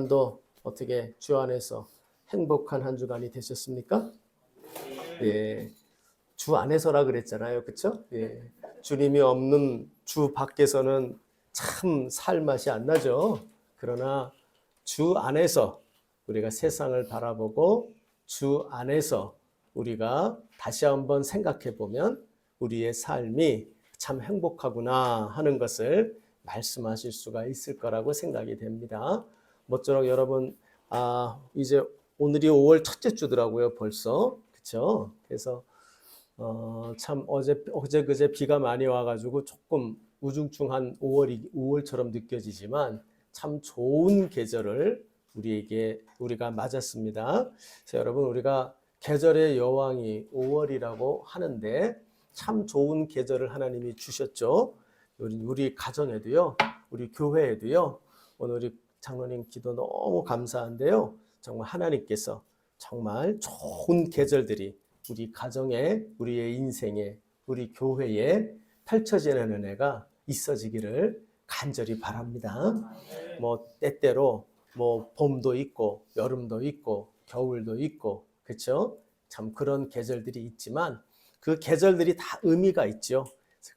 도 어떻게 주 안에서 행복한 한 주간이 되셨습니까? 예, 주 안에서라 그랬잖아요, 그렇죠? 예, 주님이 없는 주 밖에서는 참 살 맛이 안 나죠. 그러나 주 안에서 우리가 세상을 바라보고 주 안에서 우리가 다시 한번 생각해 보면 우리의 삶이 참 행복하구나 하는 것을 말씀하실 수가 있을 거라고 생각이 됩니다. 모쪼록 여러분, 이제 오늘이 5월 첫째 주더라고요, 벌써. 그쵸? 그래서, 참 어제 그제 비가 많이 와가지고 조금 우중충한 5월처럼 느껴지지만 참 좋은 계절을 우리가 맞았습니다. 그래서 여러분, 우리가 계절의 여왕이 5월이라고 하는데 참 좋은 계절을 하나님이 주셨죠. 우리 가정에도요, 우리 교회에도요, 오늘 우리 장로님 기도 너무 감사한데요. 정말 하나님께서 정말 좋은 계절들이 우리 가정에, 우리의 인생에, 우리 교회에 펼쳐지는 은혜가 있어지기를 간절히 바랍니다. 뭐 때때로 뭐 봄도 있고 여름도 있고 겨울도 있고 그렇죠? 참 그런 계절들이 있지만 그 계절들이 다 의미가 있죠.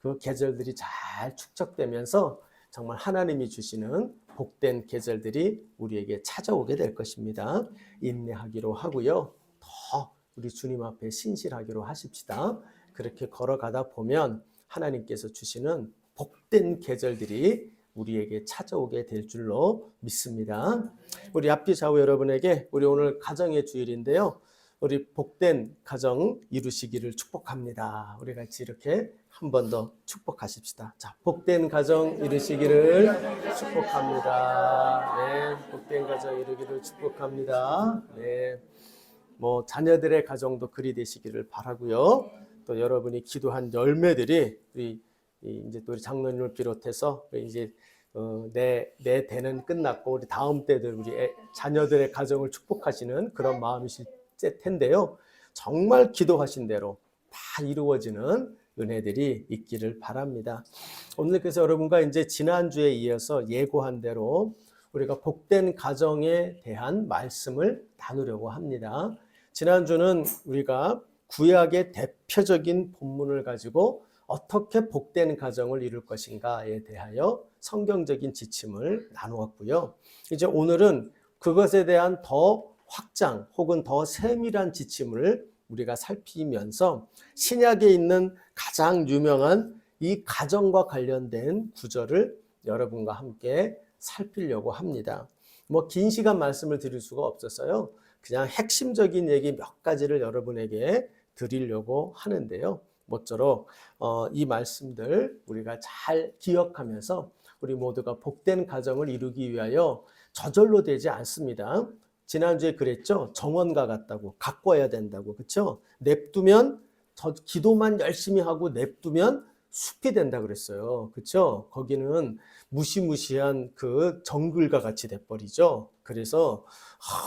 그 계절들이 잘 축적되면서 정말 하나님이 주시는 복된 계절들이 우리에게 찾아오게 될 것입니다. 인내하기로 하고요. 더 우리 주님 앞에 신실하기로 하십시다. 그렇게 걸어가다 보면 하나님께서 주시는 복된 계절들이 우리에게 찾아오게 될 줄로 믿습니다. 우리 앞뒤 좌우 여러분에게 우리 오늘 가정의 주일인데요. 우리 복된 가정 이루시기를 축복합니다. 우리 같이 이렇게 한 번 더 축복하십시다. 자, 복된 가정 이루시기를 축복합니다. 네, 복된 가정 이루기를 축복합니다. 네, 뭐 자녀들의 가정도 그리 되시기를 바라고요. 또 여러분이 기도한 열매들이 이제 또 우리 장로님을 비롯해서 이제 내 대는 끝났고 우리 다음 때들 우리 자녀들의 가정을 축복하시는 그런 마음이실 텐데요. 정말 기도하신 대로 다 이루어지는 은혜들이 있기를 바랍니다. 오늘 그래서 여러분과 이제 지난주에 이어서 예고한 대로 우리가 복된 가정에 대한 말씀을 나누려고 합니다. 지난주는 우리가 구약의 대표적인 본문을 가지고 어떻게 복된 가정을 이룰 것인가에 대하여 성경적인 지침을 나누었고요. 이제 오늘은 그것에 대한 더 확장 혹은 더 세밀한 지침을 우리가 살피면서 신약에 있는 가장 유명한 이 가정과 관련된 구절을 여러분과 함께 살피려고 합니다. 뭐 긴 시간 말씀을 드릴 수가 없어서요. 그냥 핵심적인 얘기 몇 가지를 여러분에게 드리려고 하는데요. 모쪼록 이 말씀들 우리가 잘 기억하면서 우리 모두가 복된 가정을 이루기 위하여 저절로 되지 않습니다. 지난주에 그랬죠. 정원과 같다고 가꿔야 된다고. 그렇죠? 냅두면 기도만 열심히 하고 냅두면 숲이 된다 그랬어요. 그렇죠? 거기는 무시무시한 그 정글과 같이 돼버리죠. 그래서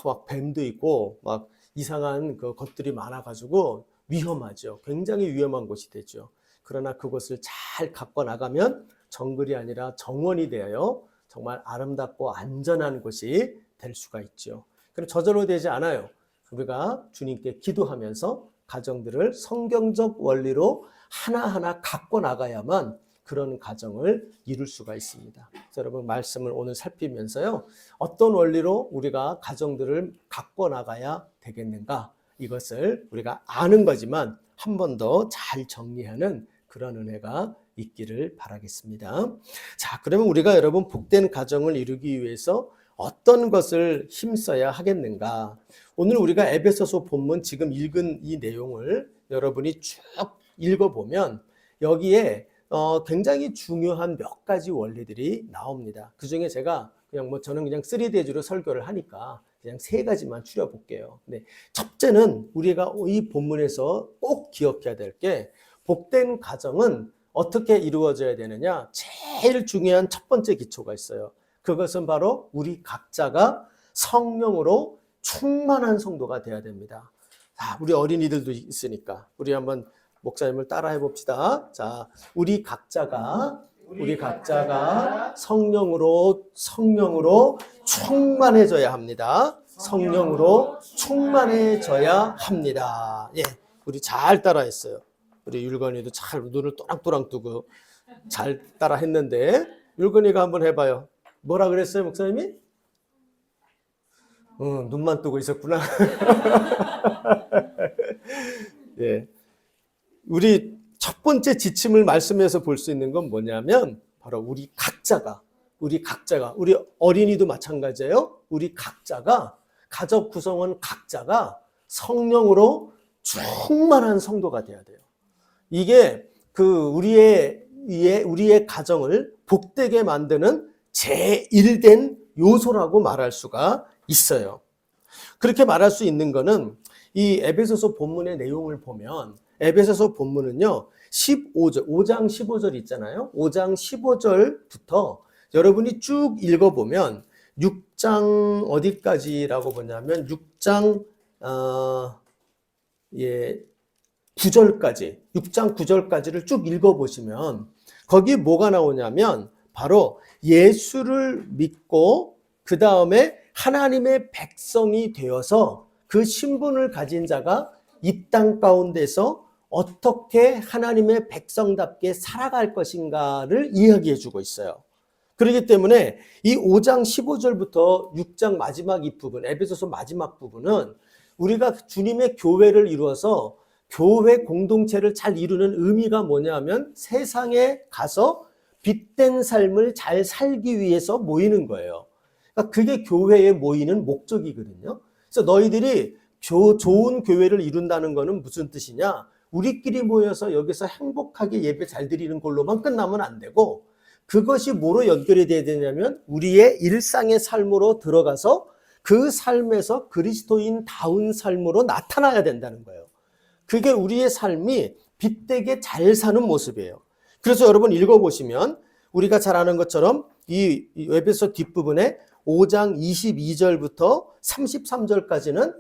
막 뱀도 있고 막 이상한 그 것들이 많아가지고 위험하죠. 굉장히 위험한 곳이 되죠. 그러나 그것을 잘 가꿔 나가면 정글이 아니라 정원이 되어요. 정말 아름답고 안전한 곳이 될 수가 있죠. 그럼 저절로 되지 않아요. 우리가 주님께 기도하면서 가정들을 성경적 원리로 하나하나 갖고 나가야만 그런 가정을 이룰 수가 있습니다. 여러분 말씀을 오늘 살피면서요. 어떤 원리로 우리가 가정들을 갖고 나가야 되겠는가? 이것을 우리가 아는 거지만 한 번 더 잘 정리하는 그런 은혜가 있기를 바라겠습니다. 자, 그러면 우리가 여러분 복된 가정을 이루기 위해서 어떤 것을 힘써야 하겠는가? 오늘 우리가 에베소서 본문 지금 읽은 이 내용을 여러분이 쭉 읽어보면 여기에 굉장히 중요한 몇 가지 원리들이 나옵니다. 그 중에 제가 저는 그냥 3대주로 설교를 하니까 그냥 3가지만 추려볼게요. 네, 첫째는 우리가 이 본문에서 꼭 기억해야 될 게 복된 가정은 어떻게 이루어져야 되느냐? 제일 중요한 첫 번째 기초가 있어요. 그것은 바로 우리 각자가 성령으로 충만한 성도가 되어야 됩니다. 자, 우리 어린이들도 있으니까 우리 한번 목사님을 따라해 봅시다. 자, 우리 각자가 우리 각자가 성령으로 충만해져야 합니다. 성령으로 충만해져야 합니다. 예, 우리 잘 따라했어요. 우리 율건이도 잘 눈을 또랑또랑 뜨고 잘 따라했는데 율건이가 한번 해봐요. 뭐라 그랬어요, 목사님이? 눈만 뜨고 있었구나. 예, 우리 첫 번째 지침을 말씀에서 볼 수 있는 건 뭐냐면 바로 우리 각자가 우리 어린이도 마찬가지예요. 우리 각자가 가족 구성원 각자가 성령으로 충만한 성도가 돼야 돼요. 이게 우리의 가정을 복되게 만드는 제1된 요소라고 말할 수가 있어요. 그렇게 말할 수 있는 거는 이 에베소서 본문의 내용을 보면 에베소서 본문은요 5장 15절 있잖아요. 5장 15절부터 여러분이 쭉 읽어보면 6장 어디까지라고 보냐면 6장 9절까지 6장 9절까지를 쭉 읽어보시면 거기 뭐가 나오냐면 바로 예수를 믿고 그 다음에 하나님의 백성이 되어서 그 신분을 가진 자가 이 땅 가운데서 어떻게 하나님의 백성답게 살아갈 것인가를 이야기해 주고 있어요. 그렇기 때문에 이 5장 15절부터 6장 마지막 이 부분, 에베소서 마지막 부분은 우리가 주님의 교회를 이루어서 교회 공동체를 잘 이루는 의미가 뭐냐면 세상에 가서 빛된 삶을 잘 살기 위해서 모이는 거예요. 그러니까 그게 교회에 모이는 목적이거든요. 그래서 너희들이 좋은 교회를 이룬다는 거는 무슨 뜻이냐? 우리끼리 모여서 여기서 행복하게 예배 잘 드리는 걸로만 끝나면 안 되고 그것이 뭐로 연결이 돼야 되냐면 우리의 일상의 삶으로 들어가서 그 삶에서 그리스도인다운 삶으로 나타나야 된다는 거예요. 그게 우리의 삶이 빛되게 잘 사는 모습이에요. 그래서 여러분 읽어보시면 우리가 잘 아는 것처럼 이 에베소 뒷부분에 5장 22절부터 33절까지는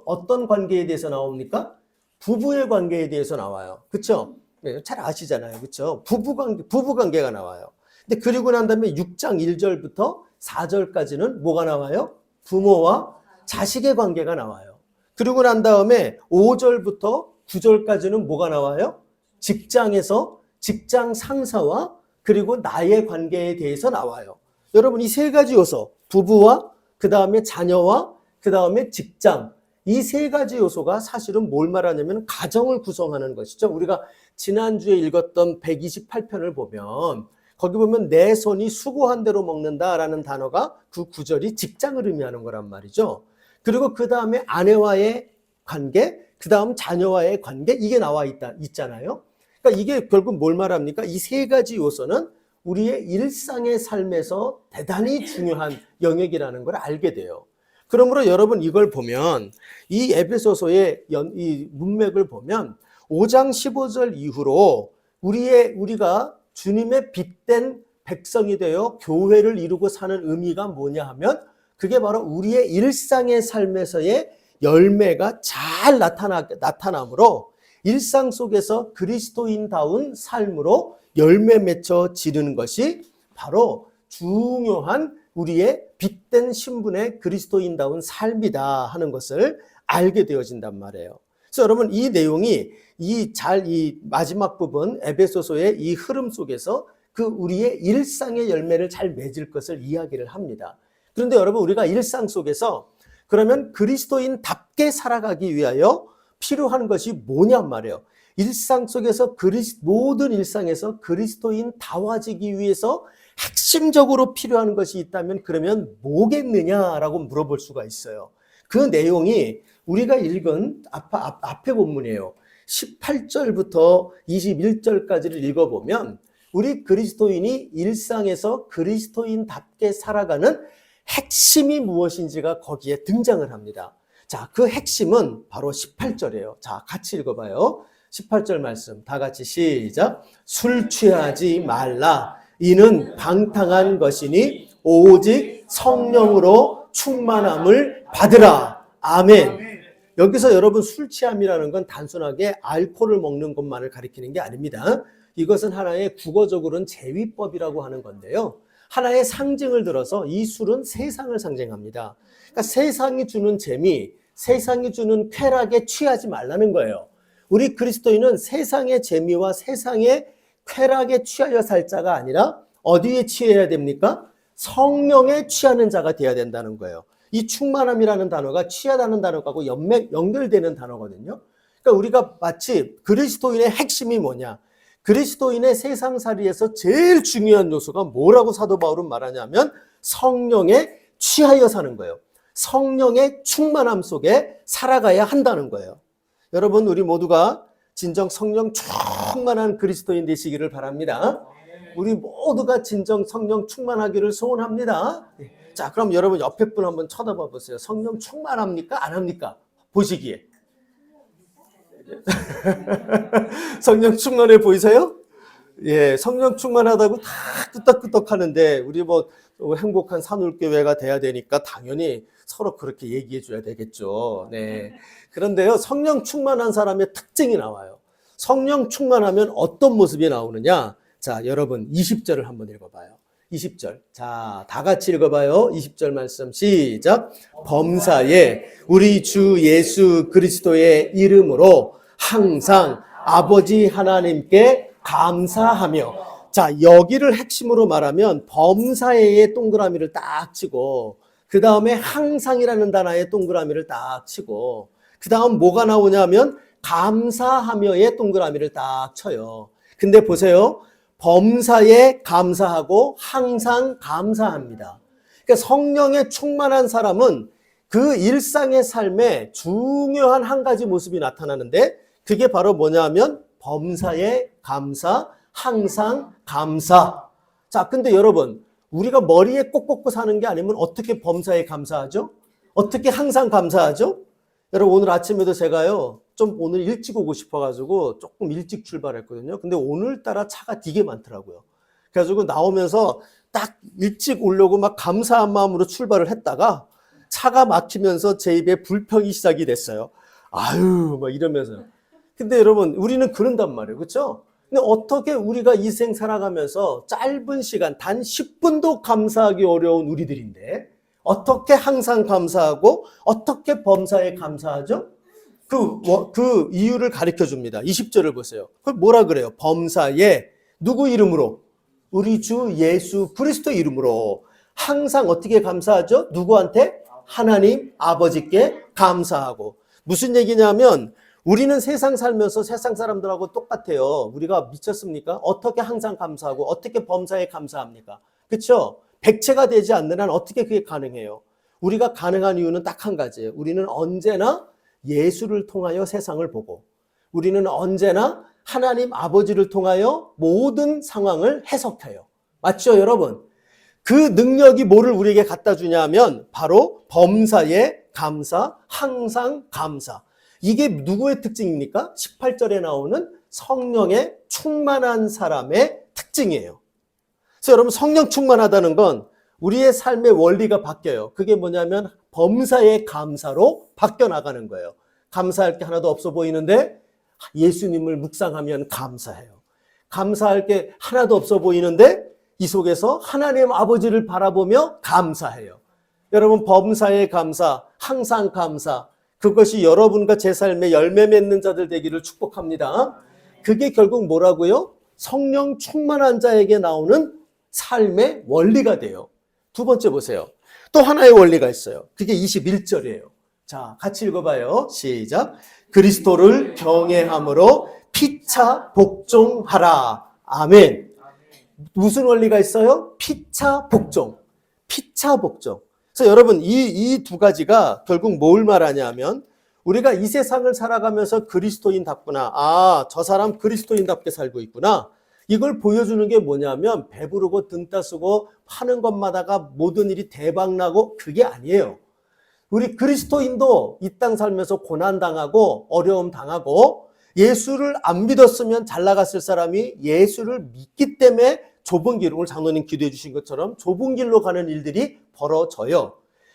어떤 관계에 대해서 나옵니까? 부부의 관계에 대해서 나와요. 그렇죠? 잘 아시잖아요. 그렇죠? 부부 관계가 나와요. 근데 그리고 난 다음에 6장 1절부터 4절까지는 뭐가 나와요? 부모와 자식의 관계가 나와요. 그리고 난 다음에 5절부터 9절까지는 뭐가 나와요? 직장에서 직장 상사와 그리고 나의 관계에 대해서 나와요. 여러분 이 세 가지 요소, 부부와 그 다음에 자녀와 그 다음에 직장, 이 세 가지 요소가 사실은 뭘 말하냐면 가정을 구성하는 것이죠. 우리가 지난주에 읽었던 128편을 보면 거기 보면 내 손이 수고한 대로 먹는다라는 단어가 그 구절이 직장을 의미하는 거란 말이죠. 그리고 그 다음에 아내와의 관계, 그 다음 자녀와의 관계, 이게 나와 있잖아요. 그러니까 이게 결국 뭘 말합니까? 이 세 가지 요소는 우리의 일상의 삶에서 대단히 중요한 영역이라는 걸 알게 돼요. 그러므로 여러분 이걸 보면 이 에베소서의 이 문맥을 보면 5장 15절 이후로 우리가 주님의 빛된 백성이 되어 교회를 이루고 사는 의미가 뭐냐 하면 그게 바로 우리의 일상의 삶에서의 열매가 잘 나타나므로 일상 속에서 그리스도인다운 삶으로 열매 맺혀 지르는 것이 바로 중요한 우리의 빛된 신분의 그리스도인다운 삶이다 하는 것을 알게 되어진단 말이에요. 그래서 여러분 이 내용이 이 마지막 부분 에베소서의 이 흐름 속에서 그 우리의 일상의 열매를 잘 맺을 것을 이야기를 합니다. 그런데 여러분 우리가 일상 속에서 그러면 그리스도인답게 살아가기 위하여 필요한 것이 뭐냔 말이에요. 일상 속에서 모든 일상에서 그리스도인다워지기 위해서 핵심적으로 필요한 것이 있다면 그러면 뭐겠느냐라고 물어볼 수가 있어요. 그 내용이 우리가 읽은 앞에 본문이에요. 18절부터 21절까지를 읽어보면 우리 그리스도인이 일상에서 그리스도인답게 살아가는 핵심이 무엇인지가 거기에 등장을 합니다. 자, 그 핵심은 바로 18절이에요. 자, 같이 읽어봐요. 18절 말씀 다 같이 시작. 술 취하지 말라. 이는 방탕한 것이니 오직 성령으로 충만함을 받으라. 아멘. 여기서 여러분 술 취함이라는 건 단순하게 알코올을 먹는 것만을 가리키는 게 아닙니다. 이것은 하나의 국어적으로는 제위법이라고 하는 건데요. 하나의 상징을 들어서 이 술은 세상을 상징합니다. 그러니까 세상이 주는 재미, 세상이 주는 쾌락에 취하지 말라는 거예요. 우리 그리스도인은 세상의 재미와 세상의 쾌락에 취하여 살 자가 아니라 어디에 취해야 됩니까? 성령에 취하는 자가 되어야 된다는 거예요. 이 충만함이라는 단어가 취하다는 단어하고 연결되는 단어거든요. 그러니까 우리가 마치 그리스도인의 핵심이 뭐냐? 그리스도인의 세상살이에서 제일 중요한 요소가 뭐라고 사도 바울은 말하냐면 성령에 취하여 사는 거예요. 성령의 충만함 속에 살아가야 한다는 거예요. 여러분, 우리 모두가 진정 성령 충만한 그리스도인 되시기를 바랍니다. 우리 모두가 진정 성령 충만하기를 소원합니다. 자, 그럼 여러분 옆에 분 한번 쳐다봐 보세요. 성령 충만합니까? 안 합니까? 보시기에. 성령 충만해 보이세요? 예, 성령 충만하다고 다 끄떡끄떡 하는데 우리 뭐 행복한 산울교회가 돼야 되니까 당연히 서로 그렇게 얘기해 줘야 되겠죠. 네. 그런데요, 성령 충만한 사람의 특징이 나와요. 성령 충만하면 어떤 모습이 나오느냐? 자, 여러분 20절을 한번 읽어봐요. 20절. 자, 다 같이 읽어봐요. 20절 말씀 시작. 범사에 우리 주 예수 그리스도의 이름으로 항상 아버지 하나님께 감사하며. 자, 여기를 핵심으로 말하면 범사에의 동그라미를 딱 치고 그 다음에 항상이라는 단어의 동그라미를 딱 치고 그 다음 뭐가 나오냐면 감사하며의 동그라미를 딱 쳐요. 근데 보세요. 범사에 감사하고 항상 감사합니다. 그러니까 성령에 충만한 사람은 그 일상의 삶에 중요한 한 가지 모습이 나타나는데 그게 바로 뭐냐면 범사에 감사, 항상 감사. 자, 근데 여러분, 우리가 머리에 꼭 꽂고 사는 게 아니면 어떻게 범사에 감사하죠? 어떻게 항상 감사하죠? 여러분, 오늘 아침에도 제가요, 좀 오늘 일찍 오고 싶어가지고 조금 일찍 출발했거든요. 근데 오늘따라 차가 되게 많더라고요. 그래가지고 나오면서 딱 일찍 오려고 막 감사한 마음으로 출발을 했다가 차가 막히면서 제 입에 불평이 시작이 됐어요. 아유, 막 이러면서요. 근데 여러분, 우리는 그런단 말이에요. 그렇죠? 근데 어떻게 우리가 이 생 살아가면서 짧은 시간, 단 10분도 감사하기 어려운 우리들인데 어떻게 항상 감사하고 어떻게 범사에 감사하죠? 그 이유를 가르쳐 줍니다. 20절을 보세요. 그걸 뭐라 그래요? 범사에 누구 이름으로? 우리 주 예수 그리스도 이름으로 항상 어떻게 감사하죠? 누구한테? 하나님 아버지께 감사하고. 무슨 얘기냐면 우리는 세상 살면서 세상 사람들하고 똑같아요. 우리가 미쳤습니까? 어떻게 항상 감사하고 어떻게 범사에 감사합니까? 그렇죠? 백체가 되지 않는 한 어떻게 그게 가능해요? 우리가 가능한 이유는 딱 한 가지예요. 우리는 언제나 예수를 통하여 세상을 보고 우리는 언제나 하나님 아버지를 통하여 모든 상황을 해석해요. 맞죠, 여러분? 그 능력이 뭐를 우리에게 갖다 주냐면 바로 범사에 감사, 항상 감사. 이게 누구의 특징입니까? 18절에 나오는 성령의 충만한 사람의 특징이에요. 그래서 여러분, 성령 충만하다는 건 우리의 삶의 원리가 바뀌어요. 그게 뭐냐면 범사의 감사로 바뀌어 나가는 거예요. 감사할 게 하나도 없어 보이는데 예수님을 묵상하면 감사해요. 감사할 게 하나도 없어 보이는데 이 속에서 하나님 아버지를 바라보며 감사해요. 여러분, 범사의 감사, 항상 감사, 그것이 여러분과 제 삶에 열매 맺는 자들 되기를 축복합니다. 그게 결국 뭐라고요? 성령 충만한 자에게 나오는 삶의 원리가 돼요. 두 번째 보세요. 또 하나의 원리가 있어요. 그게 21절이에요. 자, 같이 읽어봐요. 시작. 그리스도를 경외함으로 피차 복종하라. 아멘. 무슨 원리가 있어요? 피차 복종. 피차 복종. 그래서 여러분, 이 두 가지가 결국 뭘 말하냐면 우리가 이 세상을 살아가면서 그리스도인답구나. 아, 저 사람 그리스도인답게 살고 있구나. 이걸 보여주는 게 뭐냐면 배부르고 등 따쓰고 하는 것마다가 모든 일이 대박나고 그게 아니에요. 우리 그리스도인도 이 땅 살면서 고난당하고 어려움 당하고 예수를 안 믿었으면 잘 나갔을 사람이 예수를 믿기 때문에 좁은 길, 오늘 장로님 기도해 주신 것처럼 좁은 길로 가는 일들이 벌어져요.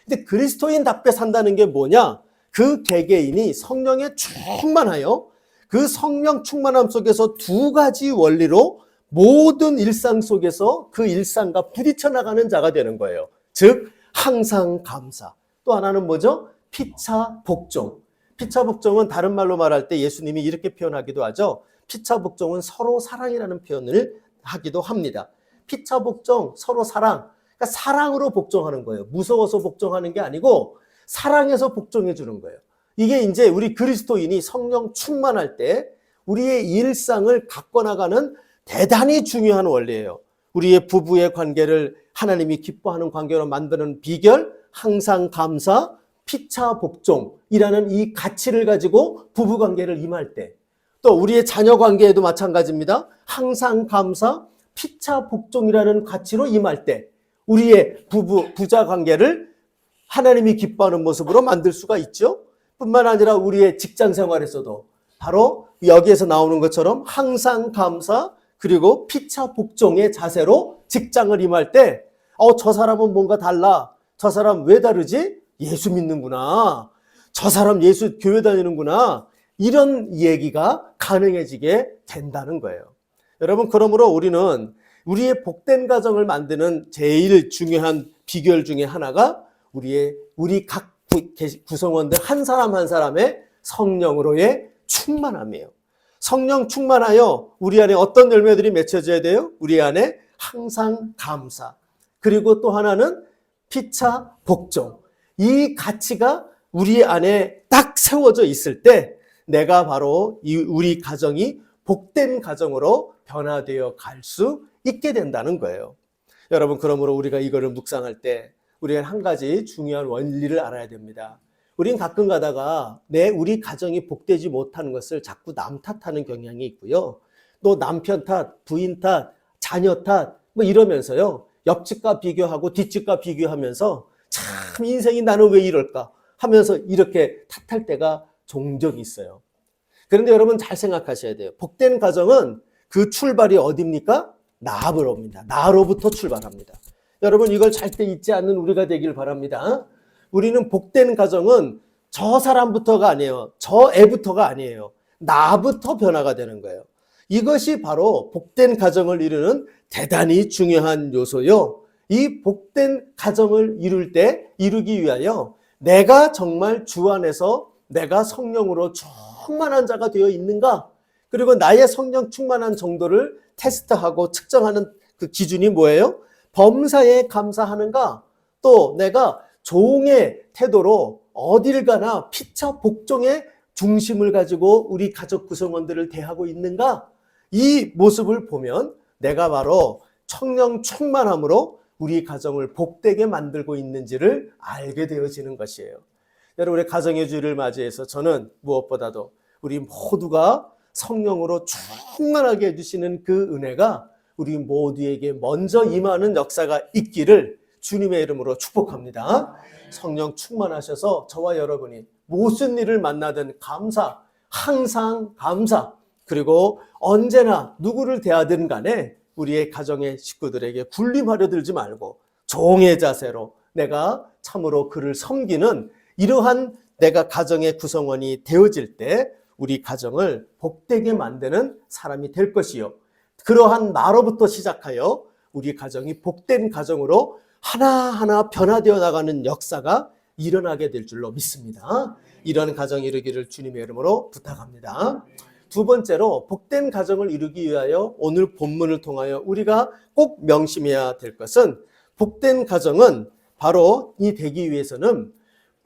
근데 그리스도인답게 산다는 게 뭐냐? 그 개개인이 성령에 충만하여 그 성령 충만함 속에서 두 가지 원리로 모든 일상 속에서 그 일상과 부딪혀 나가는 자가 되는 거예요. 즉 항상 감사. 또 하나는 뭐죠? 피차 복종. 피차 복종은 다른 말로 말할 때 예수님이 이렇게 표현하기도 하죠. 피차 복종은 서로 사랑이라는 표현을 하기도 합니다. 피차 복종, 서로 사랑. 그러니까 사랑으로 복종하는 거예요. 무서워서 복종하는 게 아니고 사랑해서 복종해 주는 거예요. 이게 이제 우리 그리스도인이 성령 충만할 때 우리의 일상을 갖고 나가는 대단히 중요한 원리예요. 우리의 부부의 관계를 하나님이 기뻐하는 관계로 만드는 비결, 항상 감사, 피차 복종이라는 이 가치를 가지고 부부 관계를 임할 때, 또 우리의 자녀 관계에도 마찬가지입니다. 항상 감사, 피차 복종이라는 가치로 임할 때 우리의 부자 관계를 하나님이 기뻐하는 모습으로 만들 수가 있죠. 뿐만 아니라 우리의 직장 생활에서도 바로 여기에서 나오는 것처럼 항상 감사 그리고 피차 복종의 자세로 직장을 임할 때 저 사람은 뭔가 달라. 저 사람 왜 다르지? 예수 믿는구나. 저 사람 예수 교회 다니는구나. 이런 얘기가 가능해지게 된다는 거예요. 여러분, 그러므로 우리는 우리의 복된 가정을 만드는 제일 중요한 비결 중에 하나가 우리 각 구성원들 한 사람 한 사람의 성령으로의 충만함이에요. 성령 충만하여 우리 안에 어떤 열매들이 맺혀져야 돼요? 우리 안에 항상 감사. 그리고 또 하나는 피차 복종. 이 가치가 우리 안에 딱 세워져 있을 때 내가 바로 우리 가정이 복된 가정으로 변화되어 갈 수 있게 된다는 거예요. 여러분, 그러므로 우리가 이거를 묵상할 때 우리가 한 가지 중요한 원리를 알아야 됩니다. 우린 가끔 가다가 우리 가정이 복되지 못하는 것을 자꾸 남 탓하는 경향이 있고요. 또 남편 탓, 부인 탓, 자녀 탓 뭐 이러면서요. 옆집과 비교하고 뒷집과 비교하면서 참 인생이 나는 왜 이럴까 하면서 이렇게 탓할 때가 종종 있어요. 그런데 여러분 잘 생각하셔야 돼요. 복된 가정은 그 출발이 어디입니까? 나로부터 나로부터 출발합니다. 여러분 이걸 절대 잊지 않는 우리가 되길 바랍니다. 우리는 복된 가정은 저 사람부터가 아니에요. 저 애부터가 아니에요. 나부터 변화가 되는 거예요. 이것이 바로 복된 가정을 이루는 대단히 중요한 요소요. 이 복된 가정을 이루기 위하여 내가 정말 주 안에서 내가 성령으로 충만한 자가 되어 있는가? 그리고 나의 성령 충만한 정도를 테스트하고 측정하는 그 기준이 뭐예요? 범사에 감사하는가? 또 내가 종의 태도로 어딜 가나 피차 복종의 중심을 가지고 우리 가족 구성원들을 대하고 있는가? 이 모습을 보면 내가 바로 성령 충만함으로 우리 가정을 복되게 만들고 있는지를 알게 되어지는 것이에요. 여러분, 우리 가정의 주일을 맞이해서 저는 무엇보다도 우리 모두가 성령으로 충만하게 해주시는 그 은혜가 우리 모두에게 먼저 임하는 역사가 있기를 주님의 이름으로 축복합니다. 성령 충만하셔서 저와 여러분이 무슨 일을 만나든 감사, 항상 감사, 그리고 언제나 누구를 대하든 간에 우리의 가정의 식구들에게 군림하려 들지 말고 종의 자세로 내가 참으로 그를 섬기는 이러한 내가 가정의 구성원이 되어질 때 우리 가정을 복되게 만드는 사람이 될 것이요. 그러한 나로부터 시작하여 우리 가정이 복된 가정으로 하나하나 변화되어 나가는 역사가 일어나게 될 줄로 믿습니다. 이런 가정 이루기를 주님의 이름으로 부탁합니다. 두 번째로 복된 가정을 이루기 위하여 오늘 본문을 통하여 우리가 꼭 명심해야 될 것은 복된 가정은 바로 이 되기 위해서는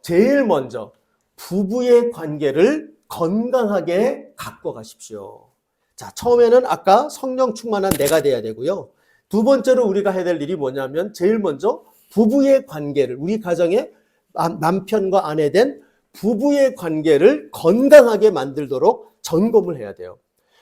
제일 먼저 부부의 관계를 건강하게 갖고 가십시오. 자, 처음에는 아까 성령 충만한 내가 돼야 되고요. 두 번째로 우리가 해야 될 일이 뭐냐면 제일 먼저 부부의 관계를 우리 가정의 남편과 아내 된 부부의 관계를 건강하게 만들도록 점검을 해야 돼요.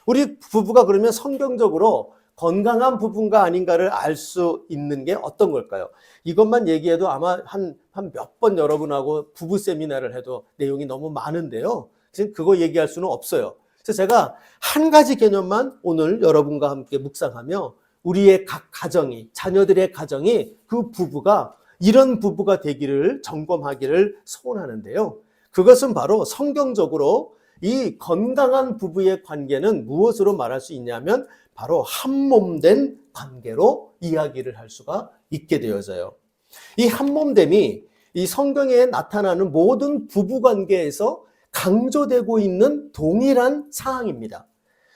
우리 부부가 그러면 성경적으로 건강한 부부인가 아닌가를 알 수 있는 게 어떤 걸까요? 이것만 얘기해도 아마 한 몇 번 여러분하고 부부 세미나를 해도 내용이 너무 많은데요. 지금 그거 얘기할 수는 없어요. 그래서 제가 한 가지 개념만 오늘 여러분과 함께 묵상하며 우리의 각 가정이, 자녀들의 가정이 그 부부가 이런 부부가 되기를 점검하기를 소원하는데요. 그것은 바로 성경적으로 이 건강한 부부의 관계는 무엇으로 말할 수 있냐면 바로 한몸된 관계로 이야기를 할 수가 있게 되어져요. 이 한몸됨이 이 성경에 나타나는 모든 부부관계에서 강조되고 있는 동일한 사항입니다.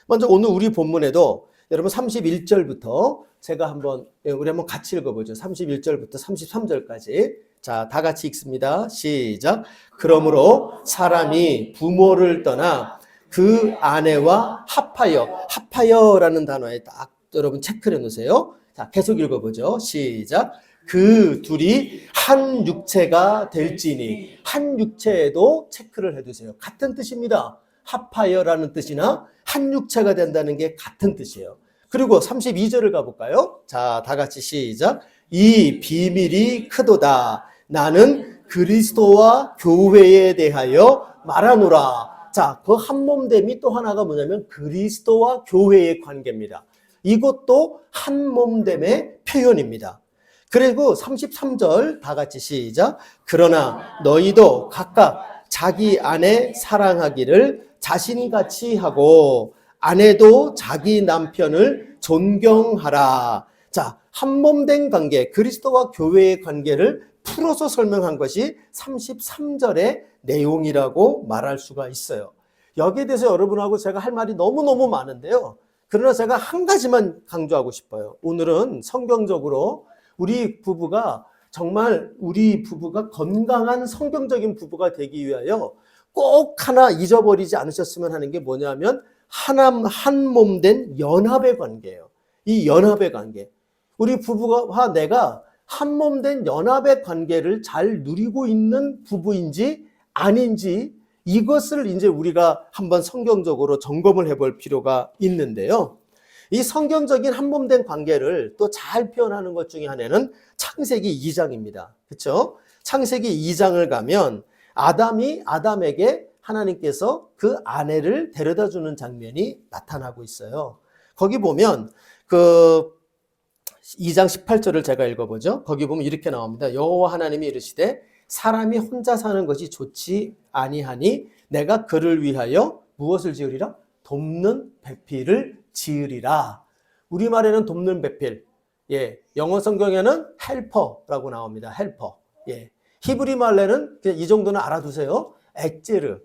먼저 오늘 우리 본문에도 여러분 31절부터 제가 우리 한번 같이 읽어보죠. 31절부터 33절까지. 자, 다 같이 읽습니다. 시작. 그러므로 사람이 부모를 떠나 그 아내와 합하여라는 단어에 딱 여러분 체크를 해놓으세요. 자, 계속 읽어보죠. 시작. 그 둘이 한 육체가 될지니. 한 육체에도 체크를 해두세요. 같은 뜻입니다. 합하여라는 뜻이나 한 육체가 된다는 게 같은 뜻이에요. 그리고 32절을 가볼까요? 자, 다 같이 시작. 이 비밀이 크도다. 나는 그리스도와 교회에 대하여 말하노라. 자, 그 한몸됨이 또 하나가 뭐냐면 그리스도와 교회의 관계입니다. 이것도 한몸됨의 표현입니다. 그리고 33절 다 같이 시작. 그러나 너희도 각각 자기 아내 사랑하기를 자신같이 하고 아내도 자기 남편을 존경하라. 자, 한몸된 관계, 그리스도와 교회의 관계를 풀어서 설명한 것이 33절의 내용이라고 말할 수가 있어요. 여기에 대해서 여러분하고 제가 할 말이 너무너무 많은데요. 그러나 제가 한 가지만 강조하고 싶어요. 오늘은 성경적으로 우리 부부가 건강한 성경적인 부부가 되기 위하여 꼭 하나 잊어버리지 않으셨으면 하는 게 뭐냐면 한 몸 된 연합의 관계예요. 이 연합의 관계. 우리 부부와 내가 한 몸 된 연합의 관계를 잘 누리고 있는 부부인지 아닌지 이것을 이제 우리가 한번 성경적으로 점검을 해볼 필요가 있는데요. 이 성경적인 한 몸 된 관계를 또 잘 표현하는 것 중에 하나는 창세기 2장입니다. 그렇죠? 창세기 2장을 가면 아담에게 하나님께서 그 아내를 데려다 주는 장면이 나타나고 있어요. 거기 보면 그 2장 18절을 제가 읽어보죠. 거기 보면 이렇게 나옵니다. 여호와 하나님이 이르시되 사람이 혼자 사는 것이 좋지 아니하니 내가 그를 위하여 무엇을 지으리라? 돕는 배필을 지으리라. 우리말에는 돕는 배필. 예, 영어 성경에는 헬퍼라고 나옵니다. 헬퍼. 예. 히브리 말에는 그냥 이 정도는 알아두세요. 엑제르.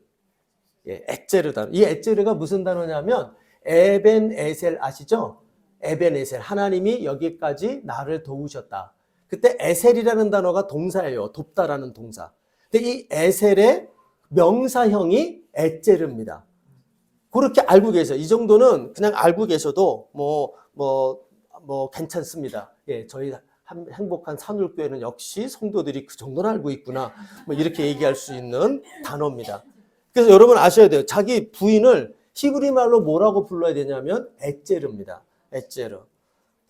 예, 엑제르 단어. 이 엑제르가 무슨 단어냐면 에벤에셀 아시죠? 에벤에셀. 하나님이 여기까지 나를 도우셨다. 그때 에셀이라는 단어가 동사예요. 돕다라는 동사. 근데 이 에셀의 명사형이 엑제르입니다. 그렇게 알고 계세요. 이 정도는 그냥 알고 계셔도 괜찮습니다. 예, 저희 행복한 산울교회는 역시 성도들이 그 정도는 알고 있구나. 이렇게 얘기할 수 있는 단어입니다. 그래서 여러분 아셔야 돼요. 자기 부인을 히브리 말로 뭐라고 불러야 되냐면 엑제르입니다. 엑제르.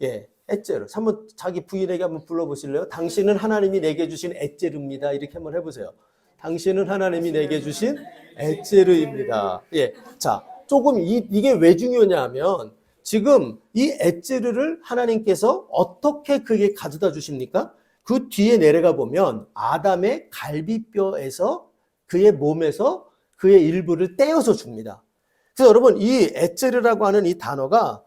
예, 엑제르. 한번 자기 부인에게 한번 불러보실래요? 당신은 하나님이 내게 주신 엑제르입니다. 이렇게 한번 해보세요. 당신은 하나님이 내게 주신 엑제르입니다. 예, 자, 조금 이게 왜 중요하냐면 지금 이 엑제르를 하나님께서 어떻게 그게 가져다 주십니까? 그 뒤에 내려가 보면 아담의 갈비뼈에서 그의 몸에서 그의 일부를 떼어서 줍니다. 그래서 여러분 이 엑제르라고 하는 이 단어가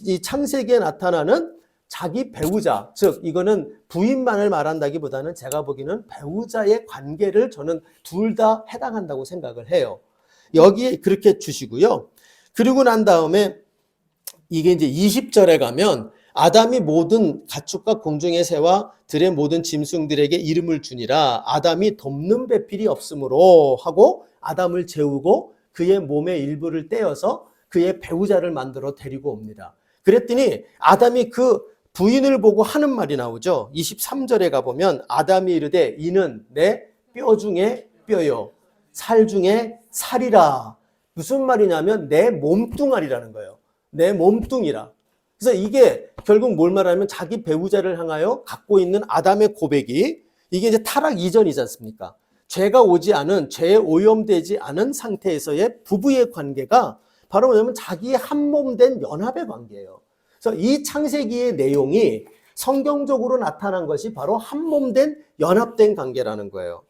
이 창세기에 나타나는 자기 배우자, 즉 이거는 부인만을 말한다기보다는 제가 보기에는 배우자의 관계를 저는 둘 다 해당한다고 생각을 해요. 여기에 그렇게 주시고요. 그리고 난 다음에 이게 이제 20절에 가면 아담이 모든 가축과 공중의 새와 들의 모든 짐승들에게 이름을 주니라. 아담이 돕는 배필이 없으므로 하고 아담을 재우고 그의 몸의 일부를 떼어서 그의 배우자를 만들어 데리고 옵니다. 그랬더니 아담이 그 부인을 보고 하는 말이 나오죠. 23절에 가보면 아담이 이르되 이는 내 뼈 중에 뼈요 살 중에 살이라. 무슨 말이냐면 내 몸뚱아리라는 거예요. 내 몸뚱이라. 그래서 이게 결국 뭘 말하면 자기 배우자를 향하여 갖고 있는 아담의 고백이 이게 이제 타락 이전이지 않습니까? 죄가 오지 않은, 죄에 오염되지 않은 상태에서의 부부의 관계가 바로 뭐냐면 자기의 한몸된 연합의 관계예요. 그래서 이 창세기의 내용이 성경적으로 나타난 것이 바로 한몸된 연합된 관계라는 거예요.